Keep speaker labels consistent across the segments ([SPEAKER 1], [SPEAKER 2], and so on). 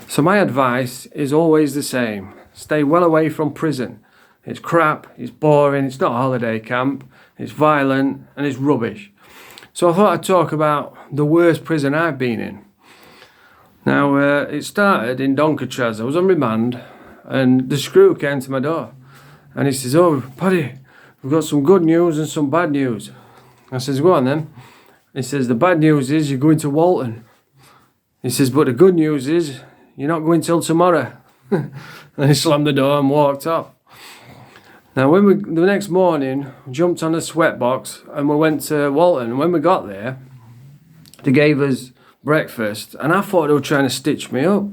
[SPEAKER 1] So my advice is always the same. Stay well away from prison. It's crap, it's boring, it's not a holiday camp, it's violent and it's rubbish. So I thought I'd talk about the worst prison I've been in. Now, it started in Doncaster. I was on remand and the screw came to my door and he says, "Oh, Paddy, we've got some good news and some bad news." I says, "Go on then." He says, "The bad news is you're going to Walton." He says, "But the good news is you're not going till tomorrow." And he slammed the door and walked off. Now, the next morning, we jumped on a sweatbox and we went to Walton. When we got there, they gave us breakfast and I thought they were trying to stitch me up.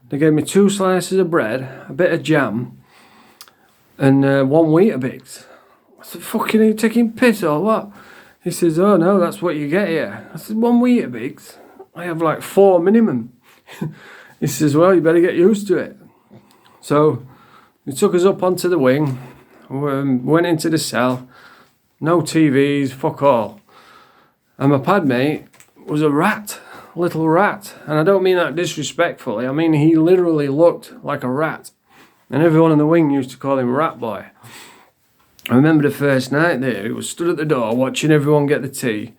[SPEAKER 1] They gave me 2 slices of bread, a bit of jam and 1 Weetabix. I said, "Fucking, are you taking piss or what?" He says, "Oh no, that's what you get here." I said, "1 Weetabix? I have like 4 minimum." He says, "Well, you better get used to it." So he took us up onto the wing, went into the cell, no TVs, fuck all. And my pad mate was a rat, little rat. And I don't mean that disrespectfully, I mean he literally looked like a rat. And everyone in the wing used to call him Rat Boy. I remember the first night there, he was stood at the door watching everyone get the tea.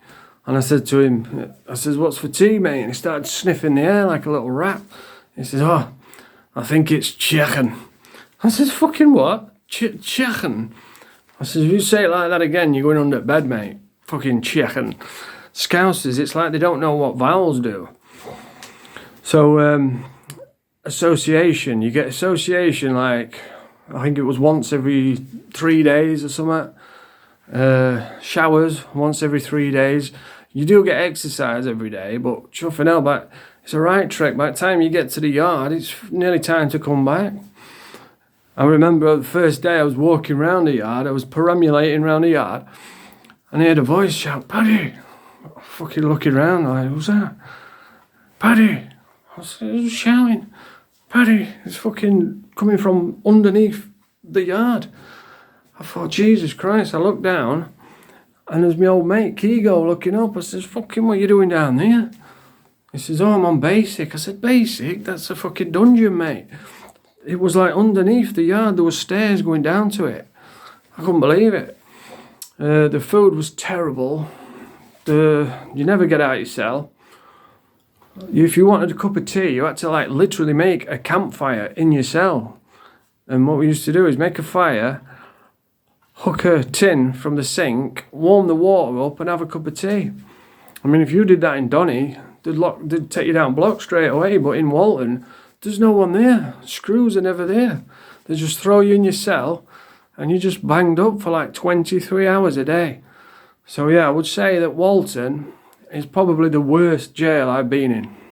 [SPEAKER 1] And I said to him, I says, "What's for tea, mate?" And he started sniffing the air like a little rat. He says, "Oh, I think it's chicken." I says, "Fucking what? Chicken?" I says, "If you say it like that again, you're going under bed, mate. Fucking chicken." Scousers, it's like they don't know what vowels do. So, association, you get association like, I think it was once every 3 days or something. Showers once every 3 days. You do get exercise every day, but chuffing hell, but it's a right trek. By the time you get to the yard, it's nearly time to come back. I remember the first day I was walking around the yard, I was perambulating around the yard, and I heard a voice shout, "Paddy!" Fucking looking around, like, "Who's that?" "Paddy!" I was shouting, "Paddy!" It's fucking coming from underneath the yard. I thought, Jesus Christ. I looked down and there's my old mate Kigo looking up. I says, "Fucking what you doing down there?" He says, "Oh, I'm on basic." I said, "Basic? That's a fucking dungeon, mate." It was like underneath the yard, there were stairs going down to it. I couldn't believe it. The food was terrible. You never get out of your cell. If you wanted a cup of tea, you had to like literally make a campfire in your cell. And what we used to do is make a fire, hook a tin from the sink, warm the water up and have a cup of tea. I mean, if you did that in Donny, they'd take you down block straight away, but in Walton, there's no one there. Screws are never there. They just throw you in your cell and you're just banged up for like 23 hours a day. So yeah, I would say that Walton is probably the worst jail I've been in.